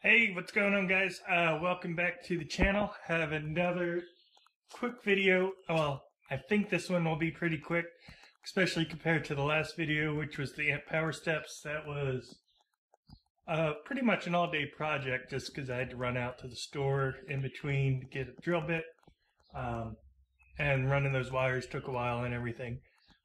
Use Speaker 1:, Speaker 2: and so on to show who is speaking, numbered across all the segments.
Speaker 1: Hey, what's going on, guys? Welcome back to the channel. Have another quick video. Well, I think this one will be pretty quick, especially compared to the last video, which was the amp power steps. That was pretty much an all-day project just because I had to run out to the store in between to get a drill bit. And running those wires took a while and everything.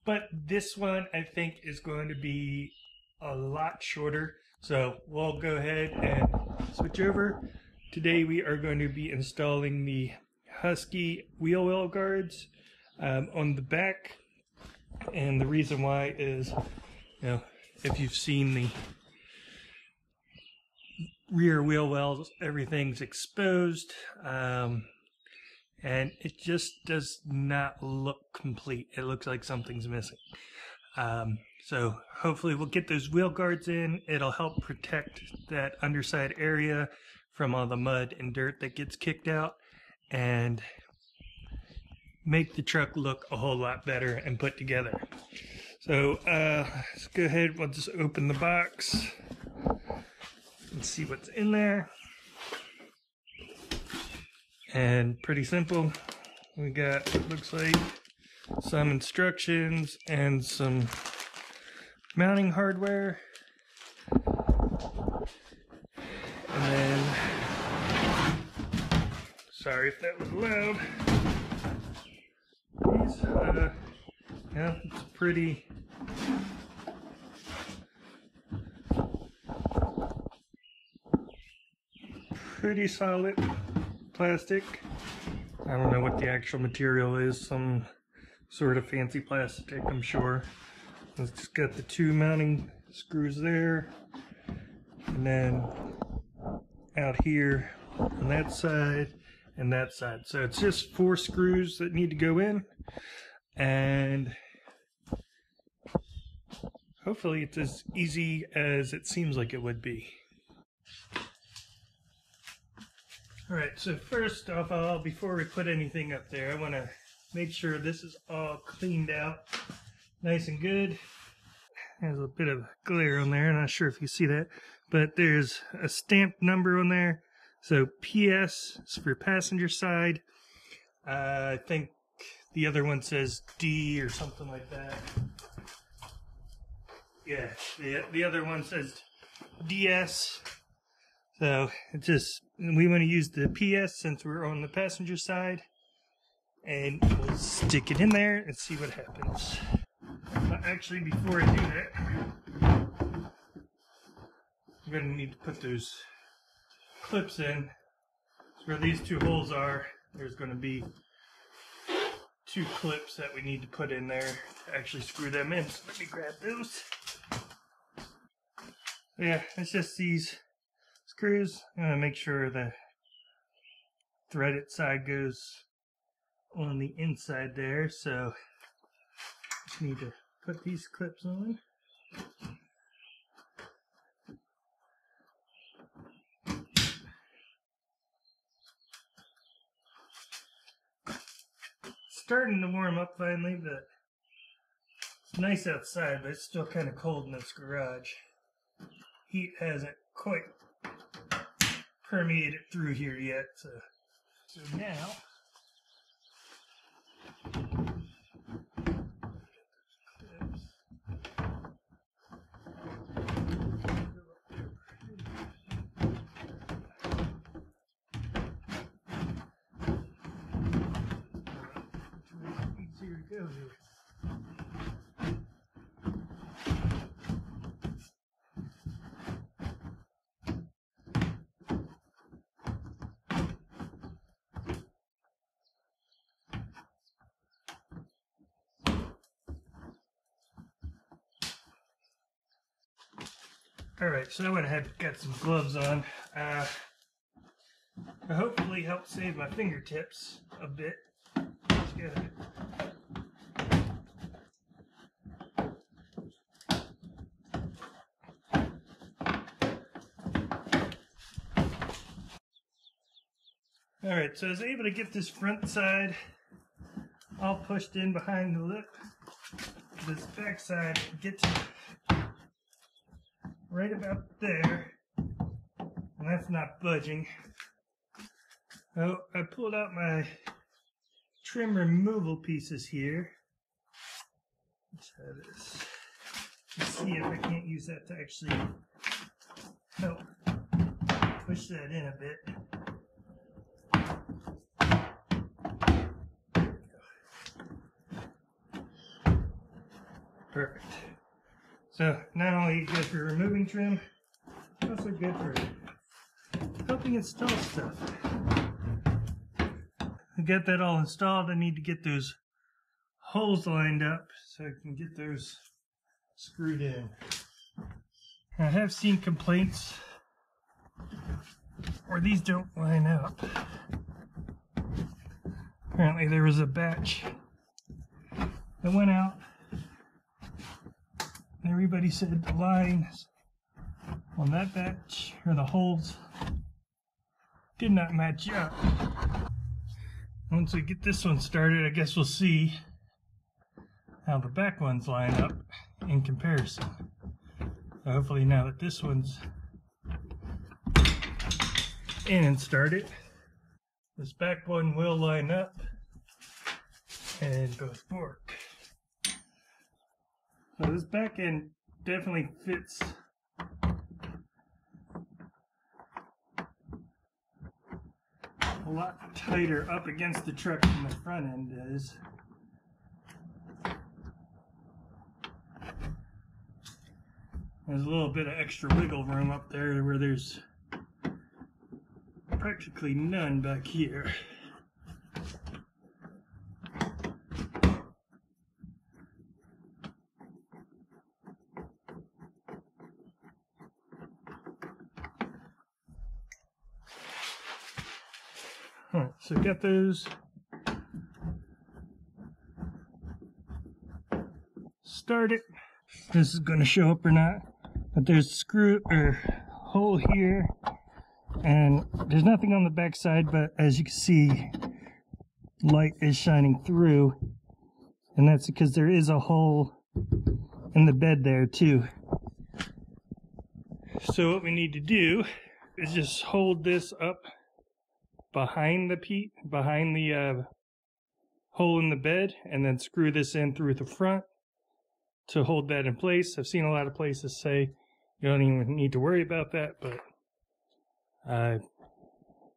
Speaker 1: But this one, I think, is going to be a lot shorter. So we'll go ahead and switch over. Today we are going to be installing the Husky wheel well guards on the back. And the reason why is, if you've seen the rear wheel wells, everything's exposed. And it just does not look complete. It looks like something's missing. So hopefully we'll get those wheel guards in. It'll help protect that underside area from all the mud and dirt that gets kicked out and make the truck look a whole lot better and put together. So let's go ahead. We'll just open the box and see what's in there. And pretty simple. We got, looks like, some instructions and some mounting hardware. And then, sorry if that was loud. These, yeah, it's pretty solid plastic. I don't know what the actual material is, some sort of fancy plastic, I'm sure. It's just got the two mounting screws there, and then out here on that side and that side. So it's just 4 screws that need to go in, and hopefully it's as easy as it seems like it would be. Alright, so first off, before we put anything up there, I want to make sure this is all cleaned out nice and good. There's a bit of glare on there, not sure if you see that, but there's a stamped number on there. So PS is for passenger side. I think the other one says D or something like that. Yeah, the other one says DS. So it just, we want to use the PS since we're on the passenger side, and we'll stick it in there and see what happens. But actually, before I do that, I'm going to need to put those clips in. So where these 2 holes are, there's going to be 2 clips that we need to put in there to actually screw them in. So let me grab those. Yeah, it's just these screws. I'm going to make sure the threaded side goes on the inside there, so just need to put these clips on. Starting to warm up finally, but it's nice outside, but it's still kind of cold in this garage. Heat hasn't quite permeated through here yet, so now easier to go here. Alright, so I went ahead and got some gloves on. To hopefully help save my fingertips a bit. Just gotta Alright, so I was able to get this front side all pushed in behind the lip. This back side gets right about there. And that's not budging. Oh, I pulled out my trim removal pieces here. Let's have this. Let's see if I can't use that to actually help push that in a bit. Perfect. So not only good for removing trim, it's also good for helping install stuff. I got that all installed. I need to get those holes lined up so I can get those screwed in. I have seen complaints where these don't line up. Apparently there was a batch that went out and everybody said the lines on that batch, or the holes, did not match up. Once we get this one started, I guess we'll see how the back ones line up in comparison. So hopefully now that this one's in and started, this back one will line up and both work. So this back end definitely fits a lot tighter up against the truck than the front end is. There's a little bit of extra wiggle room up there where there's practically none back here. Alright, so got those started. This is going to show up or not, but there's a screw or hole here, and there's nothing on the back side, but as you can see, light is shining through, and that's because there is a hole in the bed there too. So what we need to do is just hold this up behind the hole in the bed, and then screw this in through the front to hold that in place. I've seen a lot of places say you don't even need to worry about that, but I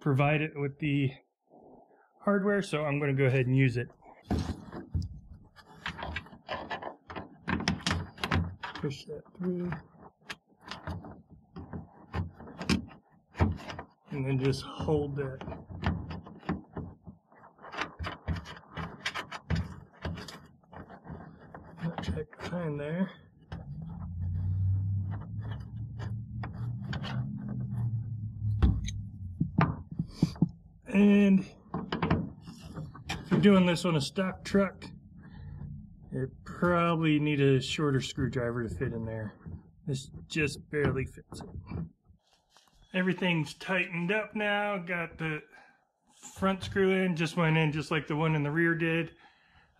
Speaker 1: provide it with the hardware, so I'm going to go ahead and use it. Push that through. And then just hold that. Check behind there. And if you're doing this on a stock truck, you probably need a shorter screwdriver to fit in there. This just barely fits it. Everything's tightened up now. Got the front screw in, just went in just like the one in the rear did.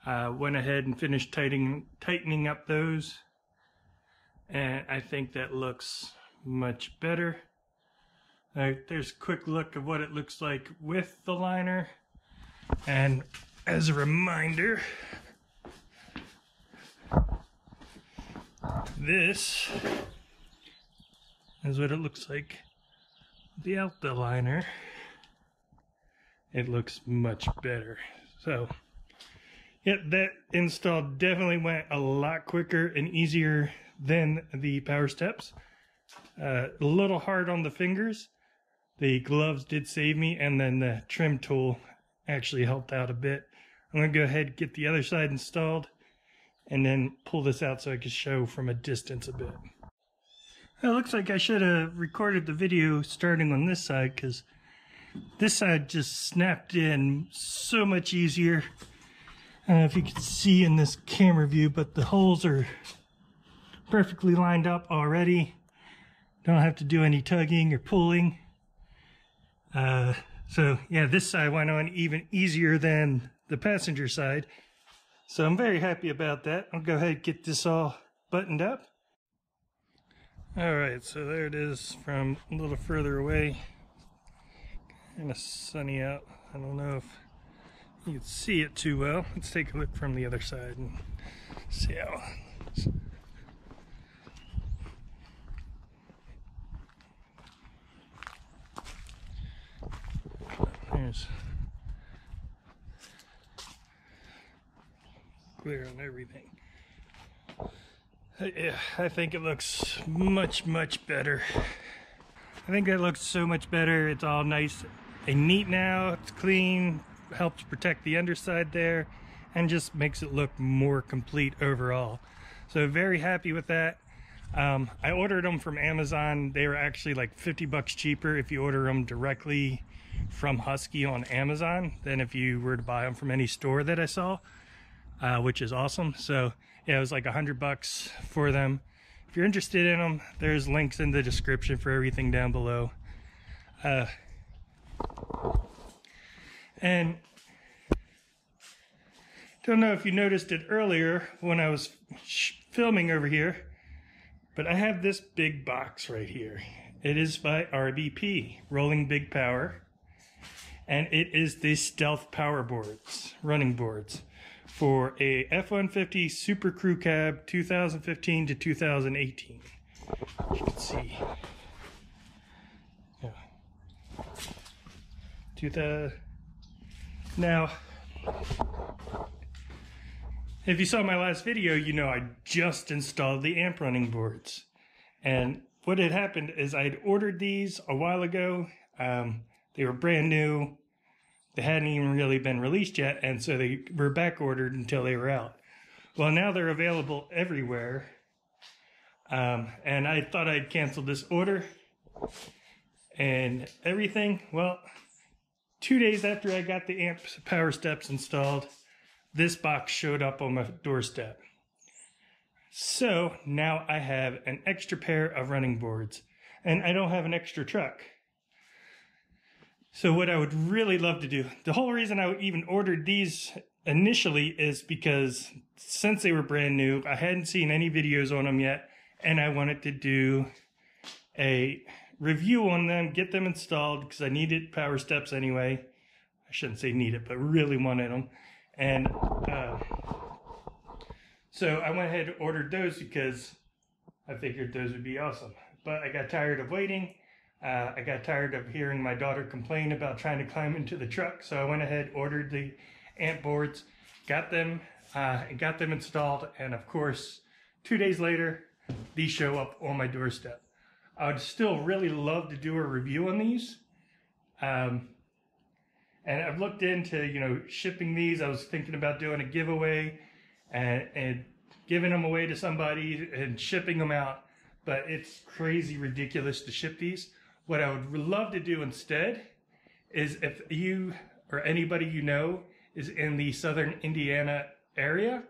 Speaker 1: Went ahead and finished tightening up those, and I think that looks much better. There's a quick look of what it looks like with the liner, and as a reminder, this is what it looks like without the liner. It looks much better. So yeah, that install definitely went a lot quicker and easier than the power steps. A little hard on the fingers. The gloves did save me, and then the trim tool actually helped out a bit. I'm going to go ahead and get the other side installed and then pull this out so I can show from a distance a bit. It looks like I should have recorded the video starting on this side, because this side just snapped in so much easier. I don't know if you can see in this camera view, but the holes are perfectly lined up already. Don't have to do any tugging or pulling. So yeah, this side went on even easier than the passenger side. So I'm very happy about that. I'll go ahead and get this all buttoned up. Alright, so there it is from a little further away. Kind of sunny out. I don't know if you can see it too well. Let's take a look from the other side and see how. There's clear on everything. Yeah, I think it looks much better. I think that looks so much better. It's all nice and neat now. It's clean, helps protect the underside there, and just makes it look more complete overall. So very happy with that. I ordered them from Amazon. They were actually like 50 bucks cheaper if you order them directly from Husky on Amazon than if you were to buy them from any store that I saw, which is awesome. So yeah, it was like 100 bucks for them. If you're interested in them, there's links in the description for everything down below. And don't know if you noticed it earlier when I was filming over here, but I have this big box right here. It is by RBP, Rolling Big Power, and it is the Stealth Power Boards, running boards, for a F150 Super Crew Cab 2015 to 2018. You can see. Yeah. Now, if you saw my last video, you know I just installed the amp running boards. And what had happened is I had ordered these a while ago. They were brand new. They hadn't even really been released yet, and so they were back ordered until they were out. Well, now they're available everywhere. And I thought I'd cancel this order and everything. Well, 2 days after I got the amp power steps installed, this box showed up on my doorstep. So now I have an extra pair of running boards, and I don't have an extra truck. So what I would really love to do, the whole reason I even ordered these initially is because since they were brand new, I hadn't seen any videos on them yet, and I wanted to do a review on them, get them installed, because I needed power steps anyway. I shouldn't say need it, but really wanted them. And so I went ahead and ordered those because I figured those would be awesome. But I got tired of waiting. I got tired of hearing my daughter complain about trying to climb into the truck, so I went ahead, ordered the amp boards, got them installed, and of course, 2 days later, these show up on my doorstep. I would still really love to do a review on these, and I've looked into, you know, shipping these. I was thinking about doing a giveaway and giving them away to somebody and shipping them out, but it's crazy ridiculous to ship these. What I would love to do instead is if you or anybody you know is in the southern Indiana area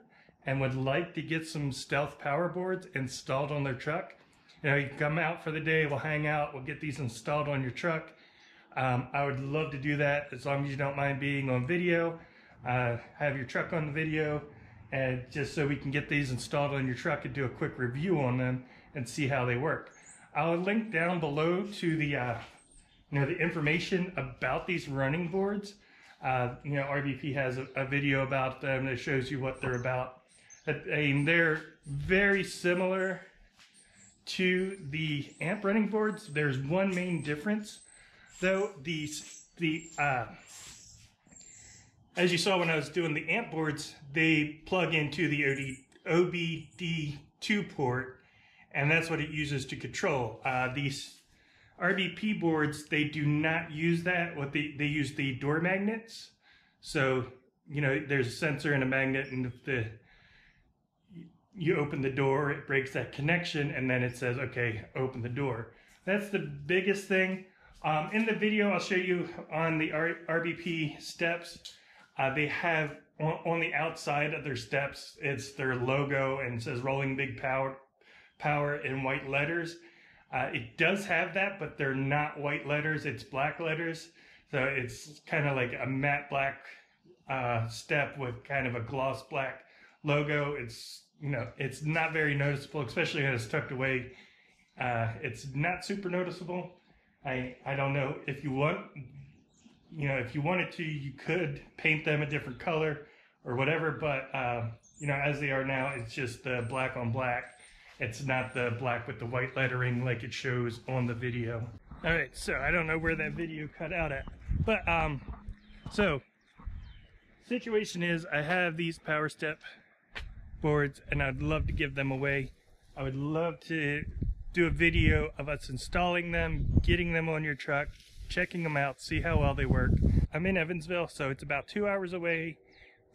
Speaker 1: and would like to get some Stealth power boards installed on their truck, you know, you can come out for the day, we'll hang out, we'll get these installed on your truck. I would love to do that as long as you don't mind being on video. Have your truck on the video, and just so we can get these installed on your truck and do a quick review on them and see how they work. I'll link down below to the the information about these running boards. RBP has a video about them that shows you what they're about. And they're very similar to the amp running boards. There's one main difference, though. As you saw when I was doing the amp boards, they plug into the OBD2 port, and that's what it uses to control. These RBP boards, they do not use that. They use the door magnets. So, you know, there's a sensor and a magnet, and if you open the door, it breaks that connection, and then it says, okay, open the door. That's the biggest thing. In the video, I'll show you on the RBP steps. They have on the outside of their steps, it's their logo, and it says Rolling Big Power in white letters. It does have that, but they're not white letters, it's black letters. So it's kind of like a matte black step with kind of a gloss black logo. It's, you know, it's not very noticeable, especially when it's tucked away It's not super noticeable. I don't know if you want, if you wanted to, you could paint them a different color or whatever, but as they are now, it's just the black on black. It's not the black with the white lettering like it shows on the video. All right, so I don't know where that video cut out at, but so situation is I have these power step boards and I'd love to give them away. I would love to do a video of us installing them, getting them on your truck, checking them out, see how well they work. I'm in Evansville, so it's about 2 hours away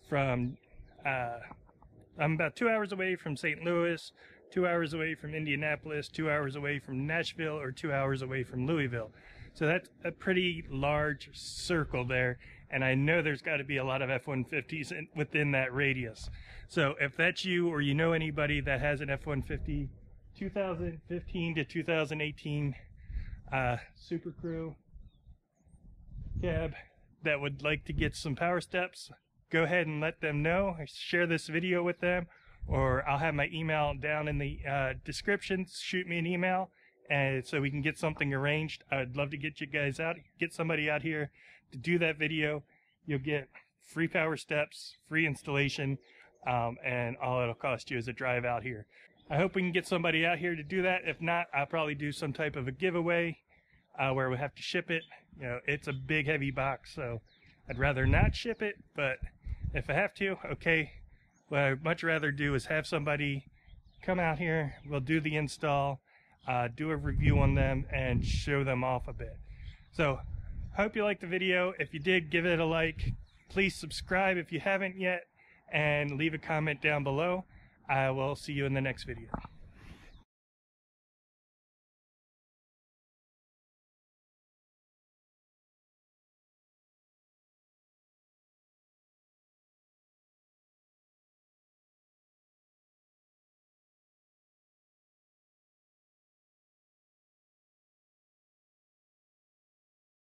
Speaker 1: from I'm about 2 hours away from St. Louis, 2 hours away from Indianapolis, 2 hours away from Nashville, or 2 hours away from Louisville. So that's a pretty large circle there, and I know there's got to be a lot of F-150s within that radius. So if that's you or you know anybody that has an F-150 2015 to 2018 Super Crew cab that would like to get some power steps, go ahead and let them know. Share this video with them, or I'll have my email down in the description. Shoot me an email, and so we can get something arranged. I'd love to get you guys out, get somebody out here to do that video. You'll get free power steps, free installation, and all it'll cost you is a drive out here. I hope we can get somebody out here to do that. If not, I'll probably do some type of a giveaway where we have to ship it. It's a big heavy box, so I'd rather not ship it, but if I have to, okay. What I'd much rather do is have somebody come out here, we'll do the install, do a review on them, and show them off a bit. So, hope you liked the video. If you did, give it a like. Please subscribe if you haven't yet, and leave a comment down below. I will see you in the next video.